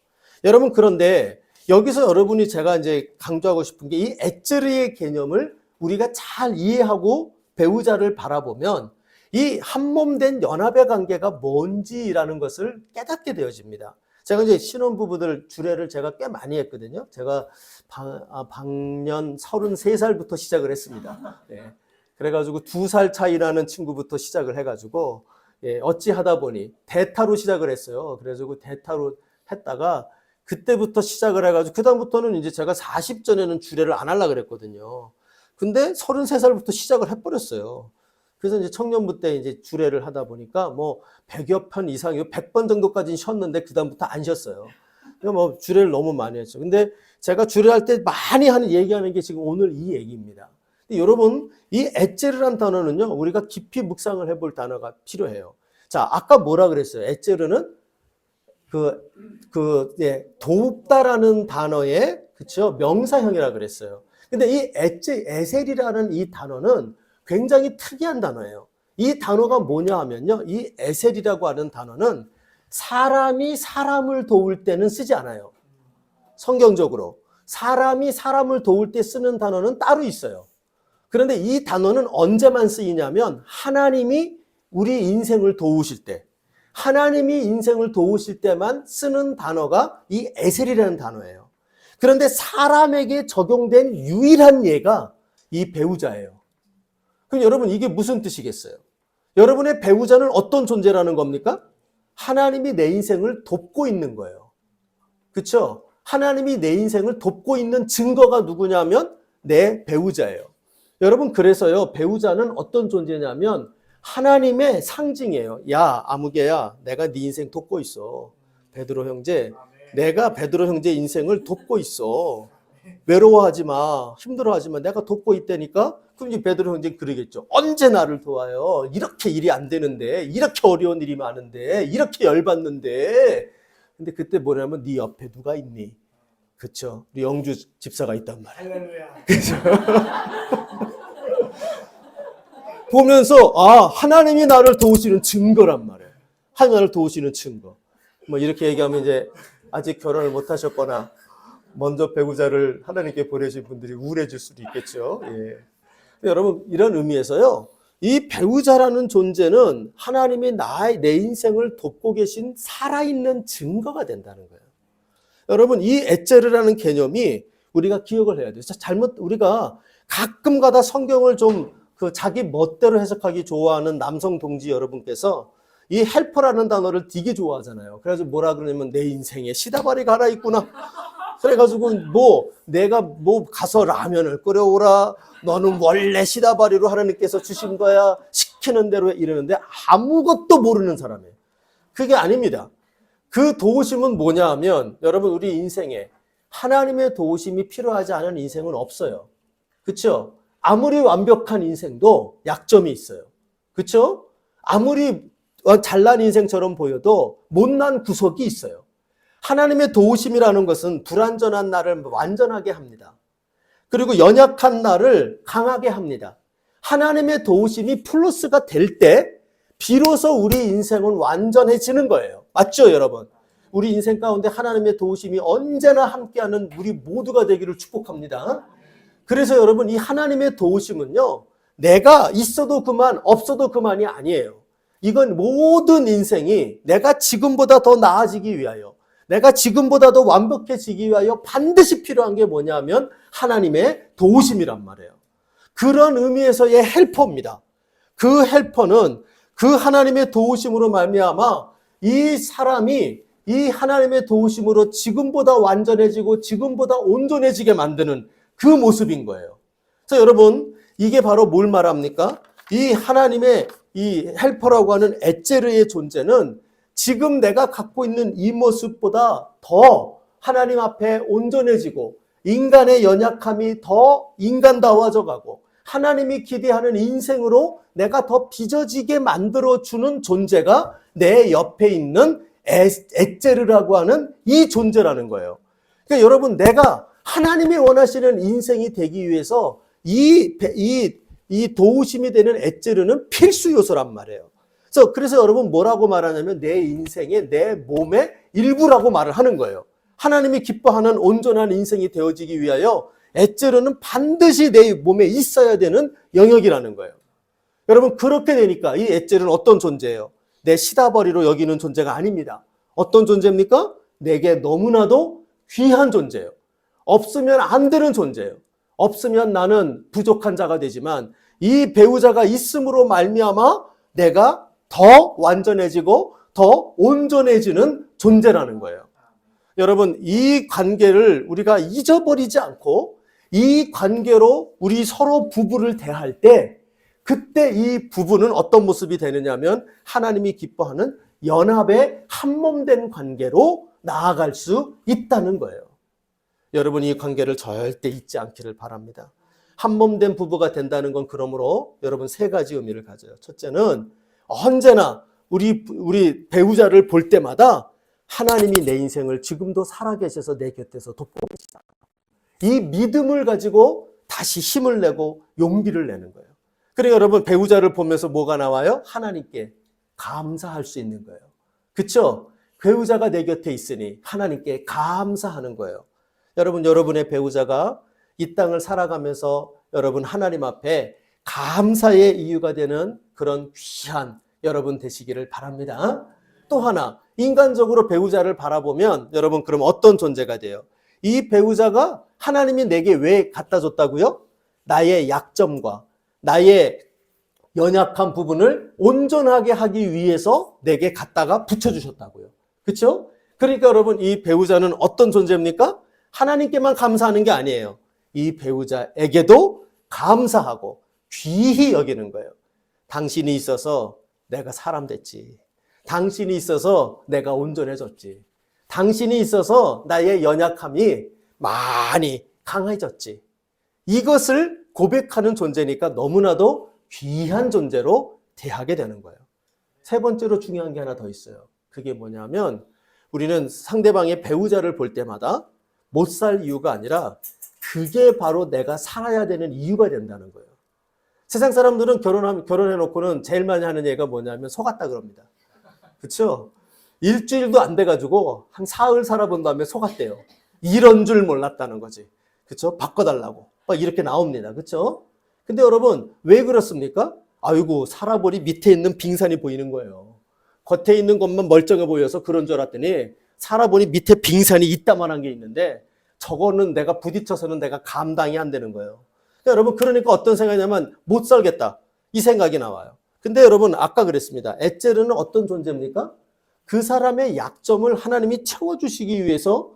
여러분 그런데 여기서 여러분이 제가 이제 강조하고 싶은 게 이 에츠르의 개념을 우리가 잘 이해하고 배우자를 바라보면 이 한몸된 연합의 관계가 뭔지라는 것을 깨닫게 되어집니다. 제가 이제 신혼부부들 주례를 제가 꽤 많이 했거든요. 제가 방년 33살부터 시작을 했습니다. 네. 그래가지고 2살 차이라는 친구부터 시작을 해가지고 어찌 하다 보니 대타로 시작을 했어요. 그래가지고 대타로 했다가 그때부터 시작을 해가지고 그다음부터는 이제 제가 40 전에는 주례를 안 하려고 그랬거든요. 근데 33살부터 시작을 해버렸어요. 그래서 이제 청년부 때 이제 주례를 하다 보니까 뭐 100여 편 이상, 100번 정도까지는 쉬었는데 그다음부터 안 쉬었어요. 그러니까 뭐 주례를 너무 많이 했죠. 근데 제가 주례할 때 많이 얘기하는 게 지금 오늘 이 얘기입니다. 근데 여러분, 이 에체르란 단어는요, 우리가 깊이 묵상을 해볼 단어가 필요해요. 자, 아까 뭐라 그랬어요? 에체르는 돕다라는 단어의, 그쵸? 명사형이라 그랬어요. 근데 이 에셀이라는 이 단어는 굉장히 특이한 단어예요. 이 단어가 뭐냐 하면요. 이 에셀이라고 하는 단어는 사람이 사람을 도울 때는 쓰지 않아요. 성경적으로. 사람이 사람을 도울 때 쓰는 단어는 따로 있어요. 그런데 이 단어는 언제만 쓰이냐면 하나님이 우리 인생을 도우실 때, 하나님이 인생을 도우실 때만 쓰는 단어가 이 에셀이라는 단어예요. 그런데 사람에게 적용된 유일한 예가 이 배우자예요. 그럼 여러분 이게 무슨 뜻이겠어요? 여러분의 배우자는 어떤 존재라는 겁니까? 하나님이 내 인생을 돕고 있는 거예요. 그렇죠? 하나님이 내 인생을 돕고 있는 증거가 누구냐면 내 배우자예요. 여러분 그래서요 배우자는 어떤 존재냐면 하나님의 상징이에요. 야 아무개야 내가 네 인생 돕고 있어. 베드로 형제 내가 베드로 형제 인생을 돕고 있어. 외로워하지 마. 힘들어하지 마. 내가 돕고 있다니까. 그럼 이제 베드로 형제는 그러겠죠. 언제 나를 도와요. 이렇게 일이 안 되는데 이렇게 어려운 일이 많은데 이렇게 열받는데. 근데 그때 뭐냐면 네 옆에 누가 있니? 그렇죠. 우리 영주 집사가 있단 말이에요. 그렇죠. 보면서 하나님이 나를 도우시는 증거란 말이에요. 하나님 나를 도우시는 증거. 뭐 이렇게 얘기하면 이제 아직 결혼을 못 하셨거나 먼저 배우자를 하나님께 보내신 분들이 우울해질 수도 있겠죠. 예. 여러분 이런 의미에서요. 이 배우자라는 존재는 하나님이 내 인생을 돕고 계신 살아있는 증거가 된다는 거예요. 여러분 이 에체르라는 개념이 우리가 기억을 해야 돼요. 우리가 가끔가다 성경을 좀 자기 멋대로 해석하기 좋아하는 남성 동지 여러분께서 이 헬퍼라는 단어를 되게 좋아하잖아요. 그래가지고 뭐라 그러냐면 내 인생에 시다발이 갈아 있구나. 그래가지고 내가 가서 라면을 끓여오라. 너는 원래 시다바리로 하나님께서 주신 거야. 시키는 대로 이러는데 아무것도 모르는 사람이에요. 그게 아닙니다. 그 도우심은 뭐냐 하면 여러분 우리 인생에 하나님의 도우심이 필요하지 않은 인생은 없어요. 그렇죠? 아무리 완벽한 인생도 약점이 있어요. 그렇죠? 아무리 잘난 인생처럼 보여도 못난 구석이 있어요. 하나님의 도우심이라는 것은 불완전한 나를 완전하게 합니다. 그리고 연약한 나를 강하게 합니다. 하나님의 도우심이 플러스가 될 때 비로소 우리 인생은 완전해지는 거예요. 맞죠, 여러분? 우리 인생 가운데 하나님의 도우심이 언제나 함께하는 우리 모두가 되기를 축복합니다. 그래서 여러분 이 하나님의 도우심은요. 내가 있어도 그만 없어도 그만이 아니에요. 이건 모든 인생이 내가 지금보다 더 나아지기 위하여 내가 지금보다 더 완벽해지기 위하여 반드시 필요한 게 뭐냐면 하나님의 도우심이란 말이에요. 그런 의미에서의 헬퍼입니다. 그 헬퍼는 그 하나님의 도우심으로 말미암아 이 사람이 이 하나님의 도우심으로 지금보다 완전해지고 지금보다 온전해지게 만드는 그 모습인 거예요. 그래서 여러분 이게 바로 뭘 말합니까? 이 하나님의 이 헬퍼라고 하는 에체르의 존재는 지금 내가 갖고 있는 이 모습보다 더 하나님 앞에 온전해지고 인간의 연약함이 더 인간다워져 가고 하나님이 기대하는 인생으로 내가 더 빚어지게 만들어주는 존재가 내 옆에 있는 에체르라고 하는 이 존재라는 거예요. 그러니까 여러분 내가 하나님이 원하시는 인생이 되기 위해서 이 도우심이 되는 에체르는 필수 요소란 말이에요. 그래서 여러분 뭐라고 말하냐면 내 인생의 내 몸의 일부라고 말을 하는 거예요. 하나님이 기뻐하는 온전한 인생이 되어지기 위하여 에제르는 반드시 내 몸에 있어야 되는 영역이라는 거예요. 여러분, 그렇게 되니까 이 에제르는 어떤 존재예요? 내 시다버리로 여기는 존재가 아닙니다. 어떤 존재입니까? 내게 너무나도 귀한 존재예요. 없으면 안 되는 존재예요. 없으면 나는 부족한 자가 되지만 이 배우자가 있음으로 말미암아 내가 더 완전해지고 더 온전해지는 존재라는 거예요. 여러분, 이 관계를 우리가 잊어버리지 않고 이 관계로 우리 서로 부부를 대할 때 그때 이 부부는 어떤 모습이 되느냐면 하나님이 기뻐하는 연합의 한몸된 관계로 나아갈 수 있다는 거예요. 여러분, 이 관계를 절대 잊지 않기를 바랍니다. 한몸된 부부가 된다는 건 그러므로 여러분 3가지 의미를 가져요. 첫째는 언제나 우리 배우자를 볼 때마다 하나님이 내 인생을 지금도 살아계셔서 내 곁에서 돕고 계시다. 이 믿음을 가지고 다시 힘을 내고 용기를 내는 거예요. 그러니까 여러분, 배우자를 보면서 뭐가 나와요? 하나님께 감사할 수 있는 거예요. 그렇죠? 배우자가 내 곁에 있으니 하나님께 감사하는 거예요. 여러분, 여러분의 배우자가 이 땅을 살아가면서 여러분 하나님 앞에 감사의 이유가 되는 그런 귀한 여러분 되시기를 바랍니다. 또 하나, 인간적으로 배우자를 바라보면 여러분 그럼 어떤 존재가 돼요? 이 배우자가 하나님이 내게 왜 갖다 줬다고요? 나의 약점과 나의 연약한 부분을 온전하게 하기 위해서 내게 갖다가 붙여주셨다고요. 그렇죠? 그러니까 여러분, 이 배우자는 어떤 존재입니까? 하나님께만 감사하는 게 아니에요. 이 배우자에게도 감사하고 귀히 여기는 거예요. 당신이 있어서 내가 사람 됐지. 당신이 있어서 내가 온전해졌지. 당신이 있어서 나의 연약함이 많이 강해졌지. 이것을 고백하는 존재니까 너무나도 귀한 존재로 대하게 되는 거예요. 3번째로 중요한 게 하나 더 있어요. 그게 뭐냐면 우리는 상대방의 배우자를 볼 때마다 못 살 이유가 아니라 그게 바로 내가 살아야 되는 이유가 된다는 거예요. 세상 사람들은 결혼해놓고는 제일 많이 하는 얘기가 뭐냐면 속았다 그럽니다. 그렇죠? 일주일도 안 돼가지고 한 사흘 살아본 다음에 속았대요. 이런 줄 몰랐다는 거지. 그렇죠? 바꿔달라고 막 이렇게 나옵니다. 그렇죠? 근데 여러분, 왜 그렇습니까? 아이고, 살아보니 밑에 있는 빙산이 보이는 거예요. 겉에 있는 것만 멀쩡해 보여서 그런 줄 알았더니 살아보니 밑에 빙산이 이따만한 게 있는데 저거는 내가 부딪혀서는 내가 감당이 안 되는 거예요. 그러니까 여러분, 그러니까 어떤 생각이냐면 못 살겠다, 이 생각이 나와요. 근데 여러분, 아까 그랬습니다. 에제르는 어떤 존재입니까? 그 사람의 약점을 하나님이 채워주시기 위해서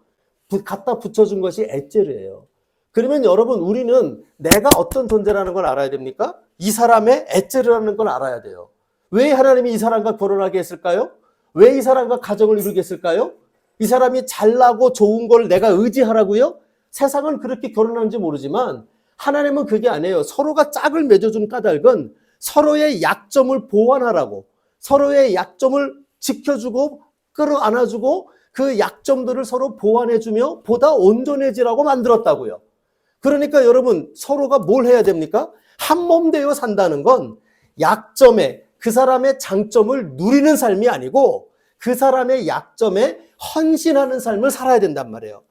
갖다 붙여준 것이 에제르예요. 그러면 여러분, 우리는 내가 어떤 존재라는 걸 알아야 됩니까? 이 사람의 에제르라는 걸 알아야 돼요. 왜 하나님이 이 사람과 결혼하게 했을까요? 왜 이 사람과 가정을 이루게 했을까요? 이 사람이 잘나고 좋은 걸 내가 의지하라고요? 세상은 그렇게 결혼하는지 모르지만 하나님은 그게 아니에요. 서로가 짝을 맺어준 까닭은 서로의 약점을 보완하라고, 서로의 약점을 지켜주고 끌어안아주고 그 약점들을 서로 보완해주며 보다 온전해지라고 만들었다고요. 그러니까 여러분, 서로가 뭘 해야 됩니까? 한몸 되어 산다는 건 약점에, 그 사람의 장점을 누리는 삶이 아니고 그 사람의 약점에 헌신하는 삶을 살아야 된단 말이에요.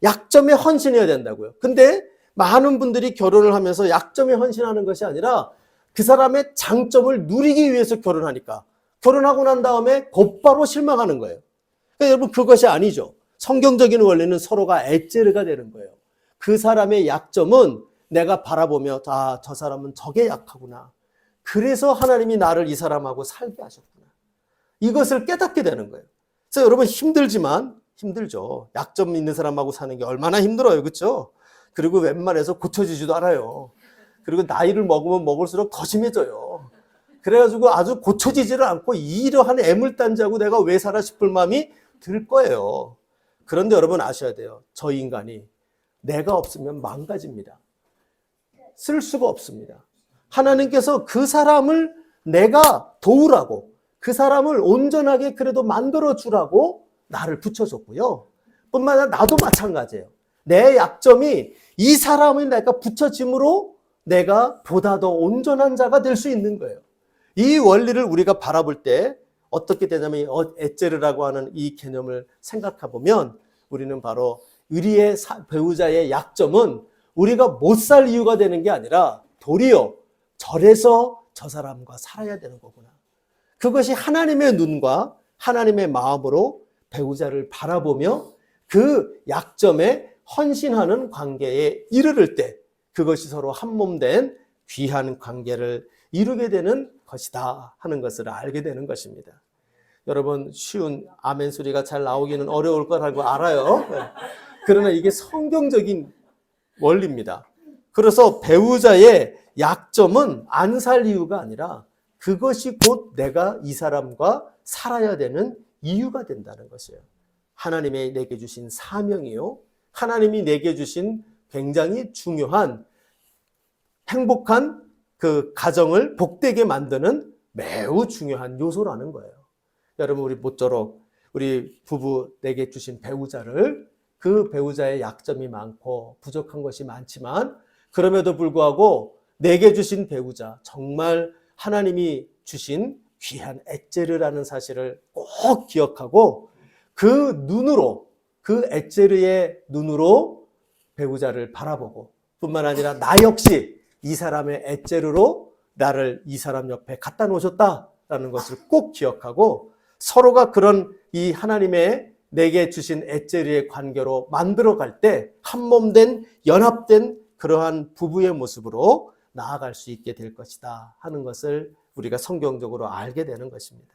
약점에 헌신해야 된다고요. 근데 많은 분들이 결혼을 하면서 약점에 헌신하는 것이 아니라 그 사람의 장점을 누리기 위해서 결혼하니까 결혼하고 난 다음에 곧바로 실망하는 거예요. 그러니까 여러분, 그것이 아니죠. 성경적인 원리는 서로가 에제르가 되는 거예요. 그 사람의 약점은 내가 바라보며 아, 저 사람은 저게 약하구나. 그래서 하나님이 나를 이 사람하고 살게 하셨구나. 이것을 깨닫게 되는 거예요. 그래서 여러분, 힘들죠. 약점 있는 사람하고 사는 게 얼마나 힘들어요. 그렇죠? 그리고 웬만해서 고쳐지지도 않아요. 그리고 나이를 먹으면 먹을수록 더 심해져요. 그래가지고 아주 고쳐지지를 않고 이러한 애물단지하고 내가 왜 살아 싶을 마음이 들 거예요. 그런데 여러분 아셔야 돼요. 저 인간이 내가 없으면 망가집니다. 쓸 수가 없습니다. 하나님께서 그 사람을 내가 도우라고, 그 사람을 온전하게 그래도 만들어주라고 나를 붙여줬고요. 뿐만 아니라 나도 마찬가지예요. 내 약점이 이 사람이 내가 붙여짐으로 내가 보다 더 온전한 자가 될 수 있는 거예요. 이 원리를 우리가 바라볼 때 어떻게 되냐면 에제르라고 하는 이 개념을 생각해 보면 우리는 바로 우리의 배우자의 약점은 우리가 못 살 이유가 되는 게 아니라 도리어 저래서 저 사람과 살아야 되는 거구나. 그것이 하나님의 눈과 하나님의 마음으로 배우자를 바라보며 그 약점에 헌신하는 관계에 이르를 때 그것이 서로 한몸된 귀한 관계를 이루게 되는 것이다 하는 것을 알게 되는 것입니다. 여러분, 쉬운 아멘 소리가 잘 나오기는 어려울 거라고 알아요. 그러나 이게 성경적인 원리입니다. 그래서 배우자의 약점은 안 살 이유가 아니라 그것이 곧 내가 이 사람과 살아야 되는 이유가 된다는 것이에요. 하나님이 내게 주신 사명이요. 하나님이 내게 주신 굉장히 중요한 행복한 그 가정을 복되게 만드는 매우 중요한 요소라는 거예요. 여러분, 우리 모쪼록 우리 부부 내게 주신 배우자를 그 배우자의 약점이 많고 부족한 것이 많지만 그럼에도 불구하고 내게 주신 배우자 정말 하나님이 주신 귀한 엣제르라는 사실을 꼭 기억하고 그 눈으로 그 엣제르의 눈으로 배우자를 바라보고 뿐만 아니라 나 역시 이 사람의 엣제르로 나를 이 사람 옆에 갖다 놓으셨다라는 것을 꼭 기억하고 서로가 그런 이 하나님의 내게 주신 엣제르의 관계로 만들어갈 때 한몸된 연합된 그러한 부부의 모습으로 나아갈 수 있게 될 것이다 하는 것을 우리가 성경적으로 알게 되는 것입니다.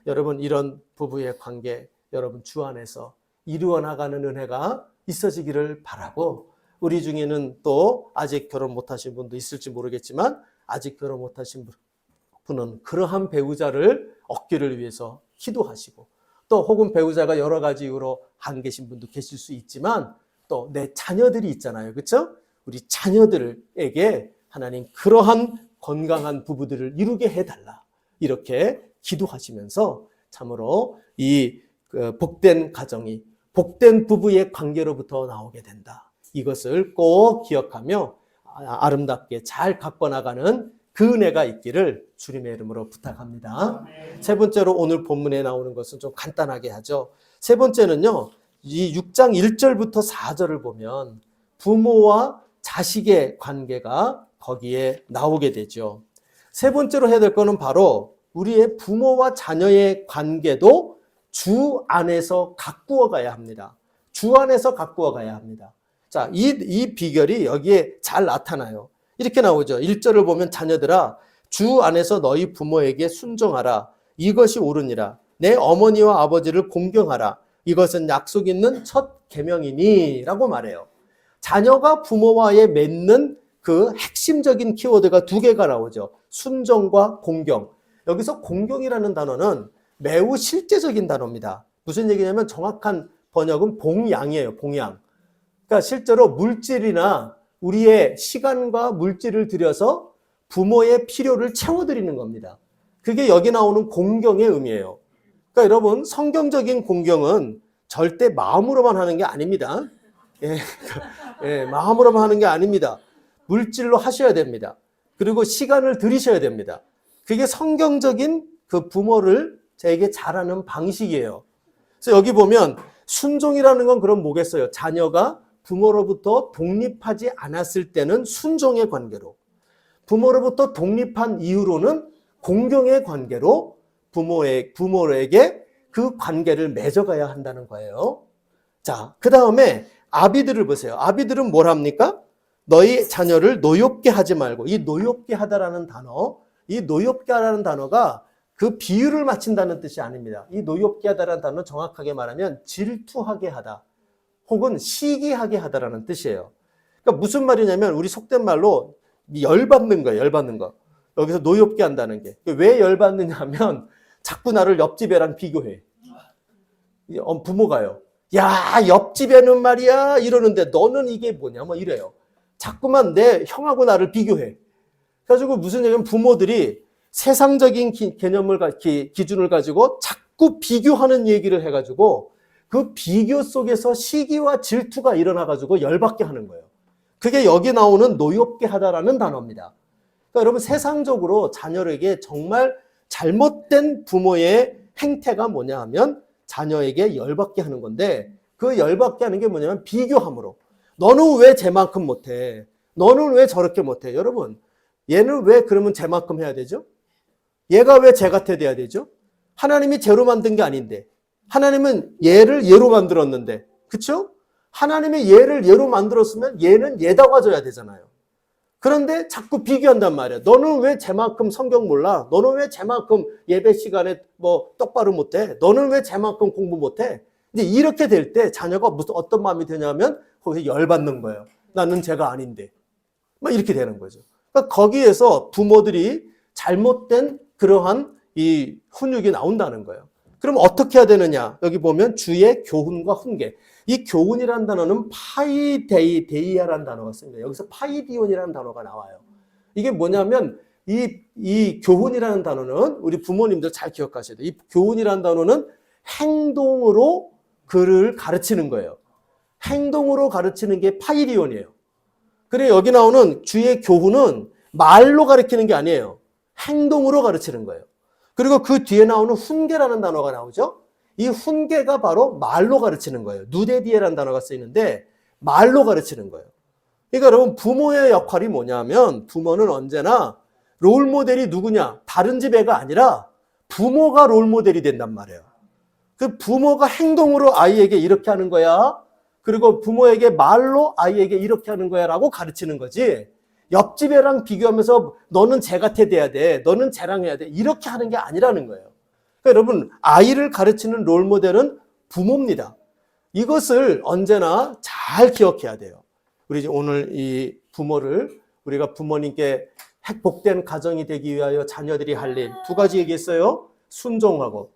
여러분, 이런 부부의 관계 여러분 주 안에서 이루어 나가는 은혜가 있어지기를 바라고 우리 중에는 또 아직 결혼 못하신 분도 있을지 모르겠지만 아직 결혼 못하신 분은 그러한 배우자를 얻기를 위해서 기도하시고 또 혹은 배우자가 여러 가지 이유로 안 계신 분도 계실 수 있지만 또 내 자녀들이 있잖아요. 그렇죠? 우리 자녀들에게 하나님 그러한 건강한 부부들을 이루게 해달라 이렇게 기도하시면서 참으로 이 복된 가정이 복된 부부의 관계로부터 나오게 된다. 이것을 꼭 기억하며 아름답게 잘 갖고 나가는 그 은혜가 있기를 주님의 이름으로 부탁합니다. 세 번째로 오늘 본문에 나오는 것은 좀 간단하게 하죠. 세 번째는요, 이 6장 1절부터 4절을 보면 부모와 자식의 관계가 거기에 나오게 되죠. 세 번째로 해야 될 거는 바로 우리의 부모와 자녀의 관계도 주 안에서 가꾸어 가야 합니다. 주 안에서 가꾸어 가야 합니다. 자, 이 비결이 여기에 잘 나타나요. 이렇게 나오죠. 1절을 보면 자녀들아 주 안에서 너희 부모에게 순종하라. 이것이 옳으니라. 내 어머니와 아버지를 공경하라. 이것은 약속 있는 첫 계명이니 라고 말해요. 자녀가 부모와의 맺는 그 핵심적인 키워드가 두 개가 나오죠. 순종과 공경. 여기서 공경이라는 단어는 매우 실제적인 단어입니다. 무슨 얘기냐면 정확한 번역은 봉양이에요. 봉양. 그러니까 실제로 물질이나 우리의 시간과 물질을 들여서 부모의 필요를 채워드리는 겁니다. 그게 여기 나오는 공경의 의미예요. 그러니까 여러분, 성경적인 공경은 절대 마음으로만 하는 게 아닙니다. 마음으로만 하는 게 아닙니다. 물질로 하셔야 됩니다. 그리고 시간을 들이셔야 됩니다. 그게 성경적인 그 부모를 저에게 잘하는 방식이에요. 그래서 여기 보면 순종이라는 건 그럼 뭐겠어요? 자녀가 부모로부터 독립하지 않았을 때는 순종의 관계로, 부모로부터 독립한 이후로는 공경의 관계로 부모에게 그 관계를 맺어가야 한다는 거예요. 자, 그 다음에 아비들을 보세요. 아비들은 뭘 합니까? 너희 자녀를 노엽게 하지 말고, 이 노엽게 하다라는 단어, 이 노엽게 하다라는 단어가 그 비유를 맞춘다는 뜻이 아닙니다. 이 노엽게 하다라는 단어는 정확하게 말하면 질투하게 하다 혹은 시기하게 하다라는 뜻이에요. 그러니까 무슨 말이냐면 우리 속된 말로 열받는 거예요. 열받는 거. 여기서 노엽게 한다는 게. 왜 열받느냐 하면 자꾸 나를 옆집 애랑 비교해. 부모가요. 야, 옆집 애는 말이야 이러는데 너는 이게 뭐냐 뭐 이래요. 자꾸만 내 형하고 나를 비교해. 그래가지고 무슨 얘기냐면 부모들이 세상적인 개념을 기준을 가지고 자꾸 비교하는 얘기를 해가지고 그 비교 속에서 시기와 질투가 일어나가지고 열받게 하는 거예요. 그게 여기 나오는 노엽게 하다라는 단어입니다. 그러니까 여러분, 세상적으로 자녀에게 정말 잘못된 부모의 행태가 뭐냐 하면 자녀에게 열받게 하는 건데 그 열받게 하는 게 뭐냐면 비교함으로. 너는 왜 쟤만큼 못해? 너는 왜 저렇게 못해? 여러분, 얘는 왜 그러면 쟤만큼 해야 되죠? 얘가 왜 쟤 같아 돼야 되죠? 하나님이 쟤로 만든 게 아닌데, 하나님은 얘를 얘로 만들었는데, 그쵸? 하나님이 얘를 얘로 만들었으면 얘는 얘다 가져야 되잖아요. 그런데 자꾸 비교한단 말이야. 너는 왜 쟤만큼 성경 몰라? 너는 왜 쟤만큼 예배 시간에 뭐 똑바로 못해? 너는 왜 쟤만큼 공부 못해? 이제 이렇게 될 때 자녀가 무슨 어떤 마음이 드냐면 거기서 열받는 거예요. 나는 쟤가 아닌데. 막 이렇게 되는 거죠. 그러니까 거기에서 부모들이 잘못된 그러한 이 훈육이 나온다는 거예요. 그럼 어떻게 해야 되느냐? 여기 보면 주의 교훈과 훈계. 이 교훈이라는 단어는 파이데이아라는 단어가 씁니다. 여기서 파이디온이라는 단어가 나와요. 이게 뭐냐면 이 교훈이라는 단어는 우리 부모님들 잘 기억하셔야 돼요. 이 교훈이라는 단어는 행동으로 그를 가르치는 거예요. 행동으로 가르치는 게 파이디온이에요. 그래 여기 나오는 주의 교훈은 말로 가르치는 게 아니에요. 행동으로 가르치는 거예요. 그리고 그 뒤에 나오는 훈계라는 단어가 나오죠. 이 훈계가 바로 말로 가르치는 거예요. 누데디에라는 단어가 쓰이는데 말로 가르치는 거예요. 그러니까 여러분 부모의 역할이 뭐냐면 부모는 언제나 롤모델이 누구냐? 다른 집 애가 아니라 부모가 롤모델이 된단 말이에요. 그 부모가 행동으로 아이에게 이렇게 하는 거야. 그리고 부모에게 말로 아이에게 이렇게 하는 거야 라고 가르치는 거지. 옆집 애랑 비교하면서 너는 쟤 같아 돼야 돼. 너는 쟤랑 해야 돼. 이렇게 하는 게 아니라는 거예요. 그러니까 여러분 아이를 가르치는 롤모델은 부모입니다. 이것을 언제나 잘 기억해야 돼요. 우리 오늘 이 부모를 우리가 부모님께 복된 가정이 되기 위하여 자녀들이 할 일 두 가지 얘기했어요. 순종하고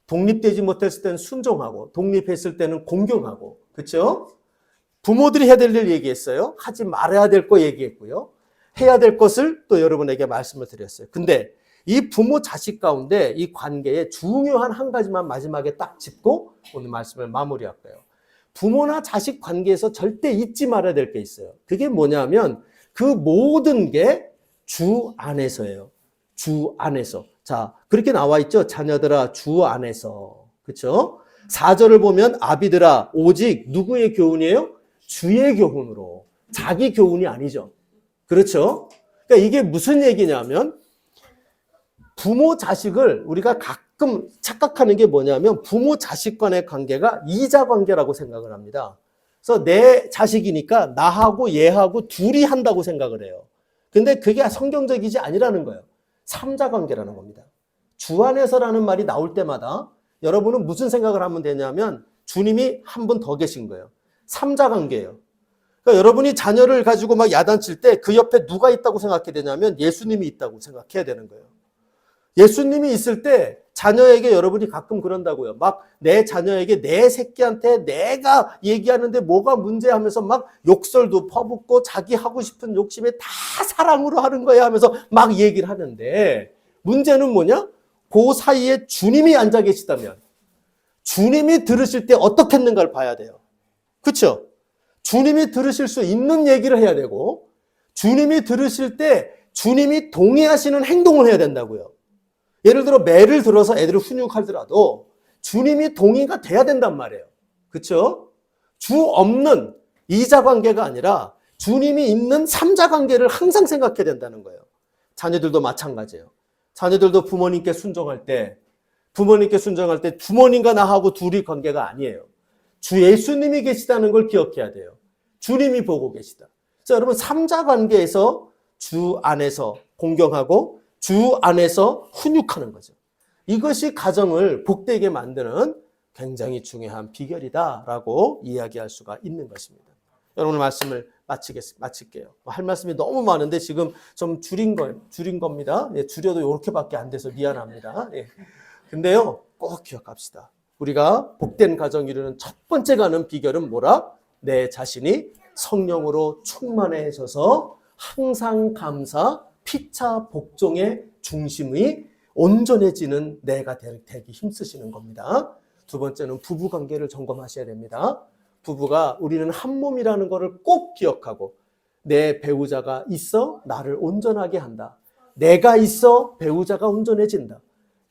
독립되지 못했을 때는 순종하고 독립했을 때는 공경하고 그렇죠? 부모들이 해야 될 일 얘기했어요. 하지 말아야 될 거 얘기했고요. 해야 될 것을 또 여러분에게 말씀을 드렸어요. 근데 이 부모 자식 가운데 이 관계에 중요한 한 가지만 마지막에 딱 짚고 오늘 말씀을 마무리할게요. 부모나 자식 관계에서 절대 잊지 말아야 될 게 있어요. 그게 뭐냐면 그 모든 게 주 안에서예요. 주 안에서. 자, 그렇게 나와 있죠. 자녀들아 주 안에서. 그렇죠? 4절을 보면 아비들아 오직 누구의 교훈이에요? 주의 교훈으로. 자기 교훈이 아니죠. 그렇죠? 그러니까 이게 무슨 얘기냐면 부모 자식을 우리가 가끔 착각하는 게 뭐냐면 부모 자식 간의 관계가 이자 관계라고 생각을 합니다. 그래서 내 자식이니까 나하고 얘하고 둘이 한다고 생각을 해요. 근데 그게 성경적이지 아니라는 거예요. 삼자 관계라는 겁니다. 주 안에서라는 말이 나올 때마다 여러분은 무슨 생각을 하면 되냐면 주님이 한 분 더 계신 거예요. 삼자 관계예요. 그러니까 여러분이 자녀를 가지고 막 야단칠 때 그 옆에 누가 있다고 생각해야 되냐면 예수님이 있다고 생각해야 되는 거예요. 예수님이 있을 때 자녀에게 여러분이 가끔 그런다고요. 막 내 자녀에게 내 새끼한테 내가 얘기하는데 뭐가 문제 하면서 막 욕설도 퍼붓고 자기 하고 싶은 욕심에 다 사랑으로 하는 거야 하면서 막 얘기를 하는데 문제는 뭐냐? 그 사이에 주님이 앉아 계시다면 주님이 들으실 때 어떻게 했는가를 봐야 돼요. 그렇죠? 주님이 들으실 수 있는 얘기를 해야 되고 주님이 들으실 때 주님이 동의하시는 행동을 해야 된다고요. 예를 들어 매를 들어서 애들을 훈육하더라도 주님이 동의가 돼야 된단 말이에요. 그렇죠? 주 없는 이자 관계가 아니라 주님이 있는 삼자 관계를 항상 생각해야 된다는 거예요. 자녀들도 마찬가지예요. 자녀들도 부모님께 순종할 때 부모님과 나하고 둘이 관계가 아니에요. 주 예수님이 계시다는 걸 기억해야 돼요. 주님이 보고 계시다. 자, 여러분 삼자 관계에서 주 안에서 공경하고 주 안에서 훈육하는 거죠. 이것이 가정을 복되게 만드는 굉장히 중요한 비결이다라고 이야기할 수가 있는 것입니다. 여러분 말씀을 마칠게요. 할 말씀이 너무 많은데 지금 좀 줄인 겁니다. 예, 줄여도 이렇게밖에 안 돼서 미안합니다. 예. 근데요, 꼭 기억합시다. 우리가 복된 가정 이루는 첫 번째 가는 비결은 뭐라? 내 자신이 성령으로 충만해져서 항상 감사, 피차 복종의 중심이 온전해지는 내가 되기 힘쓰시는 겁니다. 두 번째는 부부 관계를 점검하셔야 됩니다. 부부가 우리는 한 몸이라는 것을 꼭 기억하고 내 배우자가 있어 나를 온전하게 한다. 내가 있어 배우자가 온전해진다.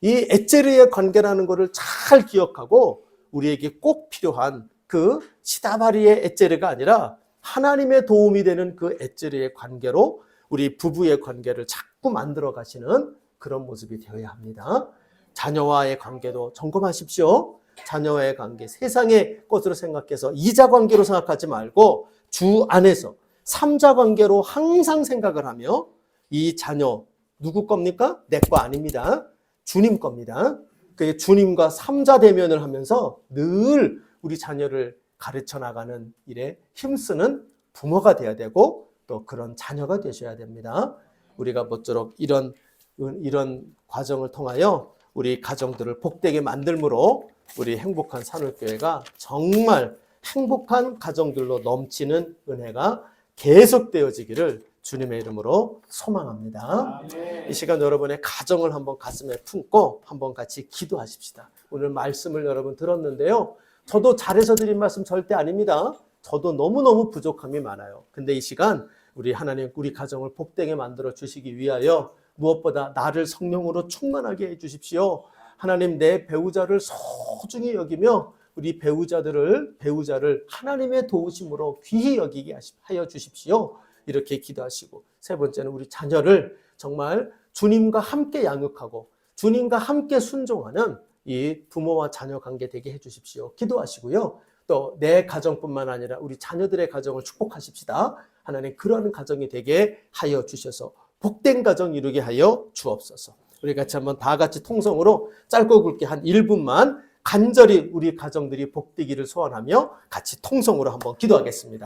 이 에체르의 관계라는 것을 잘 기억하고 우리에게 꼭 필요한 그 시다바리의 에제르가 아니라 하나님의 도움이 되는 그 에제르의 관계로 우리 부부의 관계를 자꾸 만들어 가시는 그런 모습이 되어야 합니다. 자녀와의 관계도 점검하십시오. 자녀와의 관계, 세상의 것으로 생각해서 이자 관계로 생각하지 말고 주 안에서 삼자 관계로 항상 생각을 하며 이 자녀 누구 겁니까? 내 거 아닙니다. 주님 겁니다. 그 주님과 삼자 대면을 하면서 늘 우리 자녀를 가르쳐 나가는 일에 힘쓰는 부모가 되어야 되고 또 그런 자녀가 되셔야 됩니다. 우리가 모쪼록 이런 과정을 통하여 우리 가정들을 복되게 만들므로 우리 행복한 산울교회가 정말 행복한 가정들로 넘치는 은혜가 계속되어지기를 주님의 이름으로 소망합니다. 이 시간 여러분의 가정을 한번 가슴에 품고 한번 같이 기도하십시다. 오늘 말씀을 여러분 들었는데요. 저도 잘해서 드린 말씀 절대 아닙니다. 저도 너무너무 부족함이 많아요. 근데 이 시간 우리 하나님 우리 가정을 복되게 만들어 주시기 위하여 무엇보다 나를 성령으로 충만하게 해 주십시오. 하나님 내 배우자를 소중히 여기며 우리 배우자를 하나님의 도우심으로 귀히 여기게 하여 주십시오. 이렇게 기도하시고 세 번째는 우리 자녀를 정말 주님과 함께 양육하고 주님과 함께 순종하는 이 부모와 자녀 관계 되게 해 주십시오. 기도하시고요. 또 내 가정뿐만 아니라 우리 자녀들의 가정을 축복하십시다. 하나님 그러한 가정이 되게 하여 주셔서 복된 가정 이루게 하여 주옵소서. 우리 같이 한번 다 같이 통성으로 짧고 굵게 한 1분만 간절히 우리 가정들이 복되기를 소원하며 같이 통성으로 한번 기도하겠습니다.